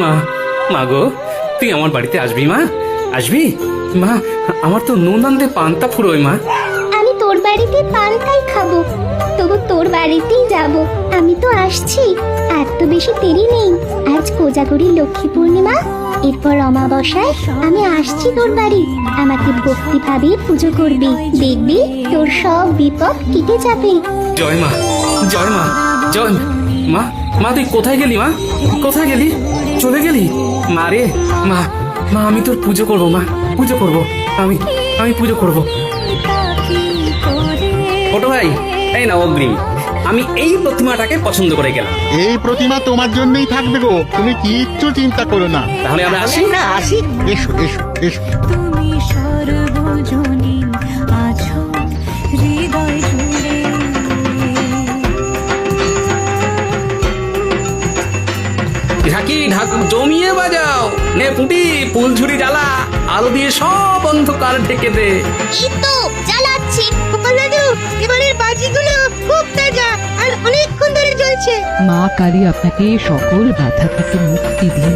মা, মা গো, তুই আমার বাড়িতে আসবি মা? আসবি মা? আমার তো নুন আনতে পান্তা ফুরোয় মা। আমি তোর বাড়িতে পান্তাই খাবো, তবু তোর বাড়িতেই যাব। আমি তো আসছি, আর তো বেশি দেরি নেই। আজ কোজাগরী লক্ষ্মী পূর্ণিমা, এরপর অমাবস্যায় আমি আসছি তোর বাড়ি। আমাকে ভক্তিভাবে পুজো করবি, দেখবি তোর সব বিপদ কেটে যাবে। জয় মা, জয় মা, জয় মা। মা, মা তুই কোথায় গেলি মা? কোথায় গেলি? চলে গেলি? মা রে, মা, মা আমি তোর পুজো করবো মা, পুজো করবো। আমি আমি পুজো করবো। ছোট ভাই, এই না অগ্রিম, আমি এই প্রতিমাটাকে পছন্দ করে গেলাম। এই প্রতিমা তোমার জন্যই থাকবে গো, তুমি কিচ্ছু চিন্তা করো না। তাহলে আমরা আসি। এসো এসো এসো। তুমি সর্বজনীন আছো হৃদয় জুড়ে। ঢাকি ঢাক জমিয়ে বাজাও, নে পুটি ফুলঝুরি জ্বালা, আলো দিয়ে সব অন্ধকার ঢেকে দে। এই তো জ্বালাচ্ছি। এবারের বাজিগুলো খুব তাজা আর অনেকক্ষণ ধরে জ্বলছে। মা কালী আপনাকে সকল বাধা থেকে মুক্তি দিন।